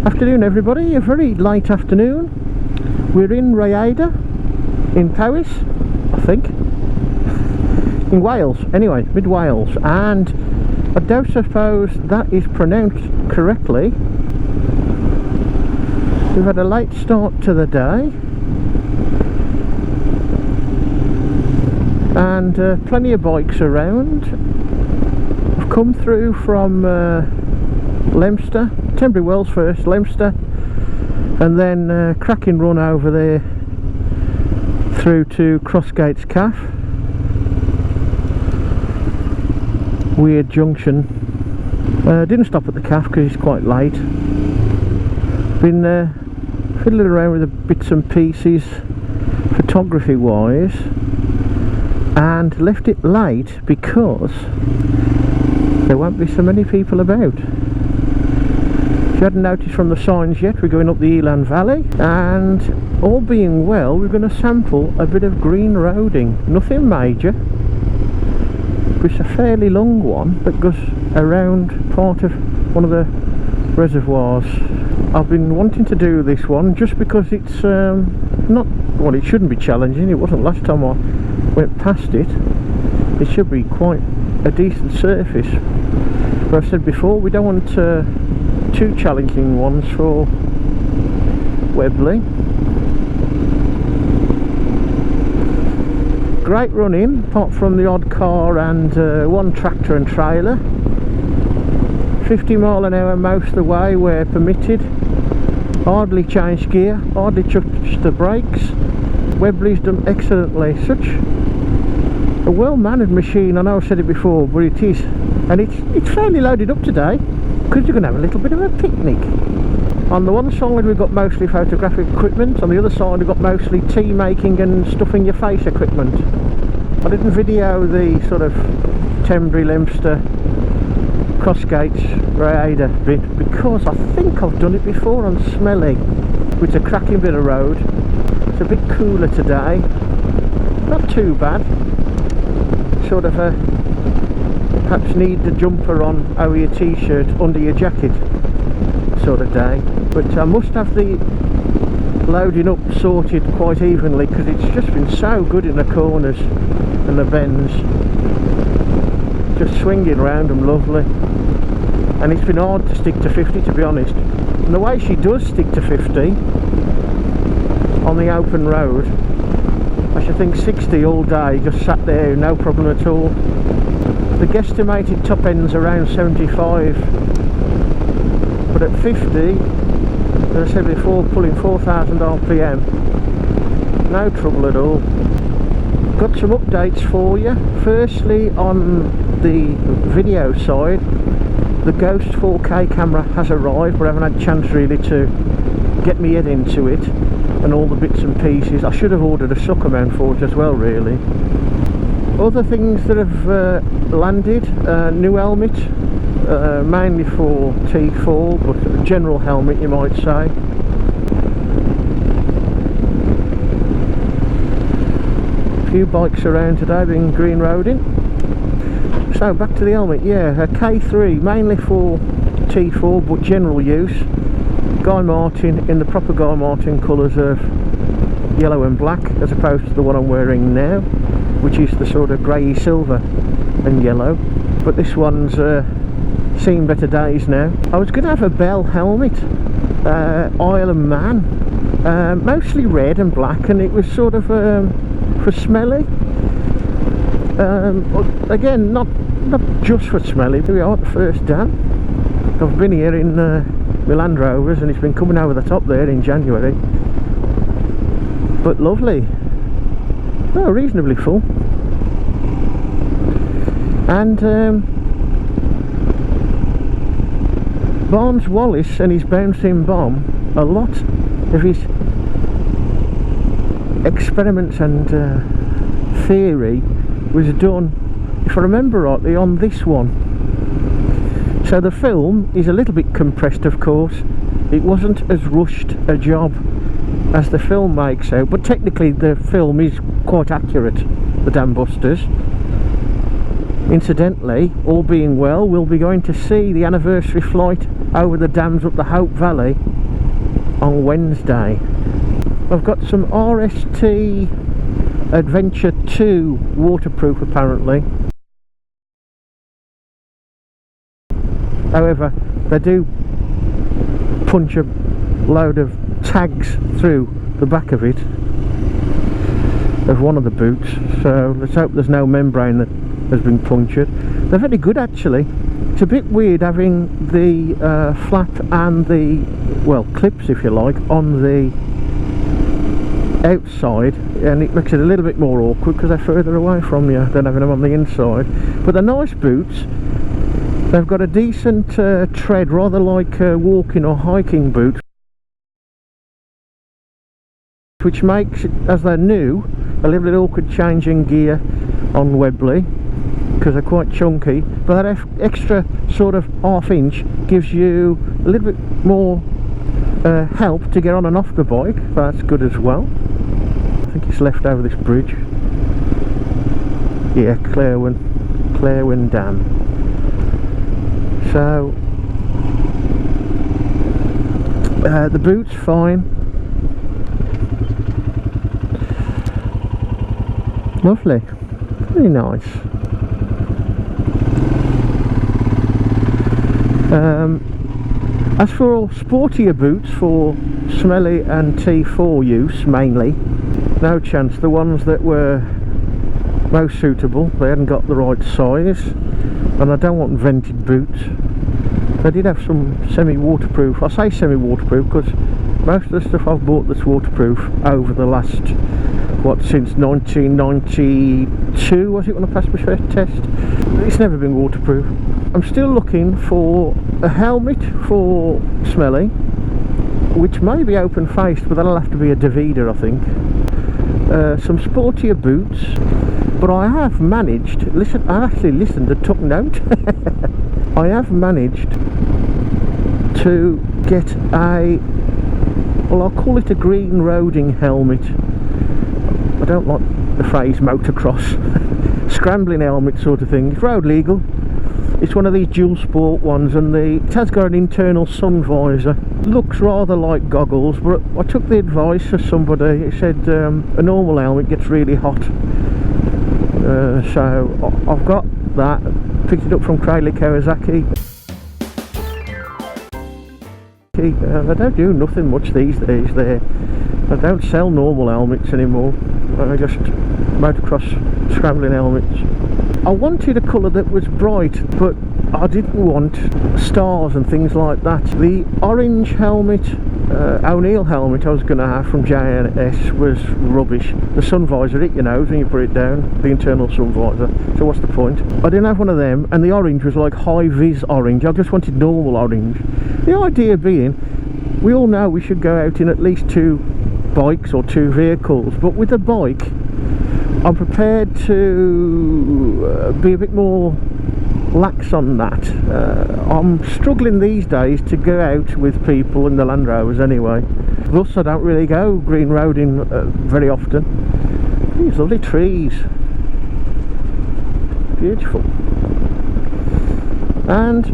Afternoon everybody, a very late afternoon. We're in Rhayader in Powys, I think, in Wales, anyway, mid Wales, and I don't suppose that is pronounced correctly. We've had a late start to the day and plenty of bikes around. I've come through from Leominster, Tenbury Wells first, Leominster, and then cracking run over there through to Crossgates Calf, Weird Junction. Didn't stop at the Calf because it's quite late. Been fiddling around with the bits and pieces photography wise, and left it late because there won't be so many people about. If you hadn't noticed from the signs yet, we're going up the Elan Valley, and all being well, we're going to sample a bit of green roading. Nothing major, but it's a fairly long one that goes around part of one of the reservoirs. I've been wanting to do this one just because it's not, well, it shouldn't be challenging. It wasn't last time I went past it. It should be quite a decent surface, but I've said before, we don't want too challenging ones for Webley. Great running, apart from the odd car and one tractor and trailer. 50 mile an hour most of the way where permitted. Hardly changed gear, hardly touched the brakes. Webley's done excellently. Such a well-mannered machine. I know I've said it before, but it is, and it's fairly loaded up today because you're going to have a little bit of a picnic. On the one side we've got mostly photographic equipment, on the other side we've got mostly tea making and stuffing your face equipment. I didn't video the sort of Tenbury, Leominster, Crossgates, Rhayader bit because I think I've done it before on SMLE, which is a cracking bit of road. It's a bit cooler today, not too bad. Sort of a perhaps need the jumper on over your t-shirt under your jacket sort of day, but I must have the loading up sorted quite evenly because it's just been so good in the corners and the bends, just swinging around them lovely, and it's been hard to stick to 50 to be honest. And the way she does stick to 50 on the open road, I should think 60 all day, just sat there, no problem at all. The guesstimated top end's around 75, but at 50, as I said before, pulling 4,000 RPM, no trouble at all. Got some updates for you. Firstly, on the video side, the Ghost 4K camera has arrived, but I haven't had a chance really to get my head into it and all the bits and pieces. I should have ordered a sucker mount for it as well really. Other things that have landed, new helmet, mainly for T4, but a general helmet you might say. A few bikes around today being green roading. So back to the helmet, yeah, a K3 mainly for T4 but general use. Guy Martin in the proper Guy Martin colours of yellow and black, as opposed to the one I'm wearing now, which is the sort of grey silver and yellow. But this one's seen better days now. I was going to have a Bell helmet, Isle of Man, mostly red and black, and it was sort of for SMLE. Again, not just for SMLE. Here we are at the first dam. I've been here in my Land Rovers and it's been coming over the top there in January, but lovely. Well, reasonably full. And Barnes Wallis and his bouncing bomb, a lot of his experiments and theory was done, if I remember rightly, on this one. So the film is a little bit compressed, of course. It wasn't as rushed a job as the film makes out, but technically the film is quite accurate, the Dambusters. Incidentally, all being well, we'll be going to see the anniversary flight over the dams up the Hope Valley on Wednesday. I've got some RST Adventure II waterproof apparently. However, they do punch a load of tags through the back of it, of one of the boots, so let's hope there's no membrane that has been punctured. They're very good actually. It's a bit weird having the flap and the, well, clips if you like, on the outside, and it makes it a little bit more awkward because they're further away from you than having them on the inside. But they're nice boots. They've got a decent tread, rather like walking or hiking boots, which makes it, as they're new, a little bit awkward changing gear on Webley because they're quite chunky. But that extra sort of ½ inch gives you a little bit more help to get on and off the bike. That's good as well. I think it's left over this bridge. Yeah, Claerwen Dam. So the boot's fine. Lovely, very nice. As for sportier boots for SMLE and T4 use mainly, no chance. The ones that were most suitable, they hadn't got the right size, and I don't want vented boots. They did have some semi-waterproof. I say semi-waterproof because most of the stuff I've bought that's waterproof over the last, what, since 1992 was it when I passed my first test? It's never been waterproof. I'm still looking for a helmet for SMLE, which may be open faced, but that'll have to be a Davida, I think. Some sportier boots, but I have managed, listen, I've actually listened and took note. I have managed to get a, well, I'll call it a green roading helmet. I don't like the phrase motocross. Scrambling helmet sort of thing. It's road legal. It's one of these dual sport ones, and it has got an internal sun visor. Looks rather like goggles, but I took the advice of somebody. It said a normal helmet gets really hot. So I've got that. Picked it up from Kawasaki. They don't do nothing much these days there. They don't sell normal helmets anymore. They're just motocross scrambling helmets. I wanted a colour that was bright, but I didn't want stars and things like that. The orange helmet, O'Neill helmet I was going to have from J&S was rubbish. The sun visor hit your nose when you put it down, the internal sun visor, so what's the point? I didn't have one of them, and the orange was like high-vis orange. I just wanted normal orange. The idea being, we all know we should go out in at least 2 bikes or 2 vehicles, but with a bike I'm prepared to be a bit more lax on that. I'm struggling these days to go out with people in the Land Rovers anyway, thus I don't really go green roading very often. These lovely trees, beautiful. And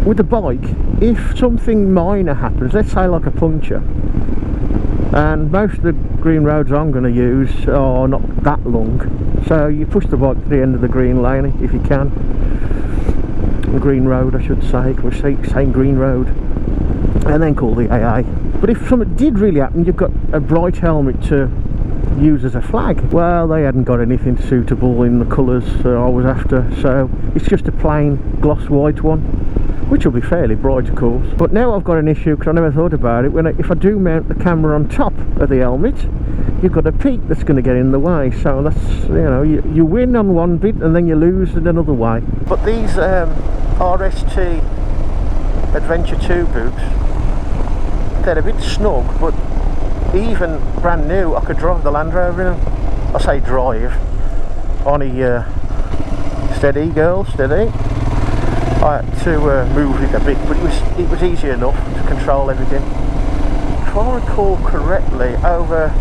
with the bike, if something minor happens, let's say like a puncture, and most of the green roads I'm going to use are not that long, so you push the bike to the end of the green lane if you can. The green road, I should say, because we're saying green road, and then call the AA. But if something did really happen, you've got a bright helmet to use as a flag. Well, they hadn't got anything suitable in the colours I was after, so it's just a plain gloss white one, which will be fairly bright of course. But now I've got an issue because I never thought about it. If I do mount the camera on top of the helmet, you've got a peak that's going to get in the way, so that's, you know, you win on one bit and then you lose in another way. But these RST Adventure II boots, they're a bit snug, but even brand new I could drive the Land Rover in them. I say drive, on a steady girl, steady. I had to move it a bit, but it was easy enough to control everything. If I recall correctly, over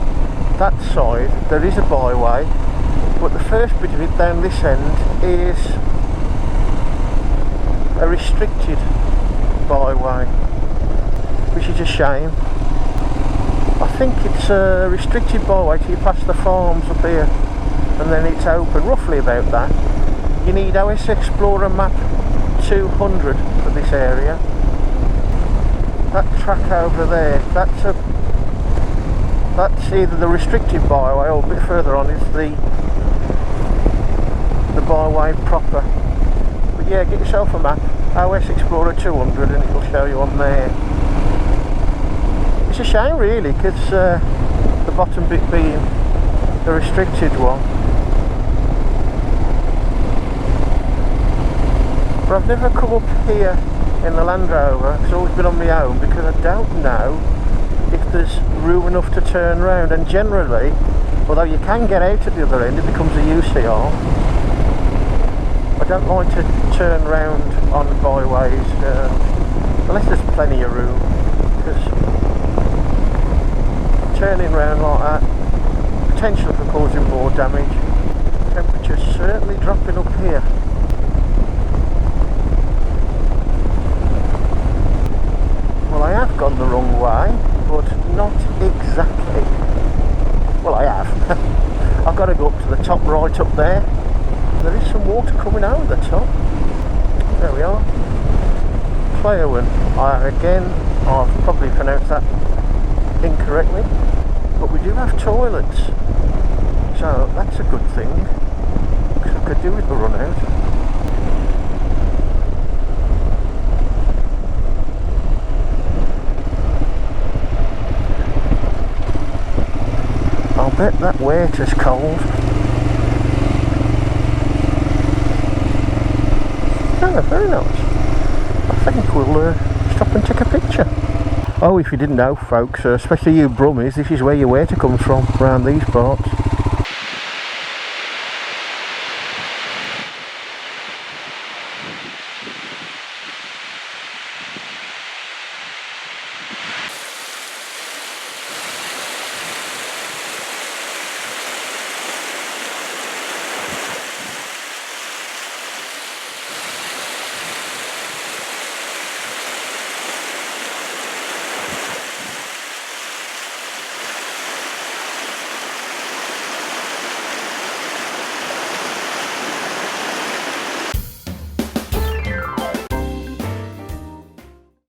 that side there is a byway, but the first bit of it down this end is a restricted byway. which is a shame. I think it's a restricted byway till you pass the farms up here, and then it's open, roughly about that. You need OS Explorer map 200 for this area. That track over there, that's either the restricted byway or a bit further on is the byway proper. But yeah, get yourself a map, OS Explorer 200, and it'll show you on there. It's a shame really, because the bottom bit being the restricted one. But I've never come up here in the Land Rover, it's always been on my own, because I don't know if there's room enough to turn round, and generally, although you can get out at the other end, it becomes a UCR. I don't like to turn round on byways unless there's plenty of room, because turning round like that, potential for causing more damage. Temperature's certainly dropping up here. Well, I have gone the wrong way, but not exactly. Well, I have. I've got to go up to the top right up there. There is some water coming over the top. There we are. Claerwen. Again, I've probably pronounced that incorrectly, but we do have toilets, so that's a good thing, because I could do with the run out. I'll bet that water's cold. Oh, very nice. I think we'll stop and take a picture. Oh, if you didn't know, folks, especially you Brummies, this is where your water comes from, around these parts.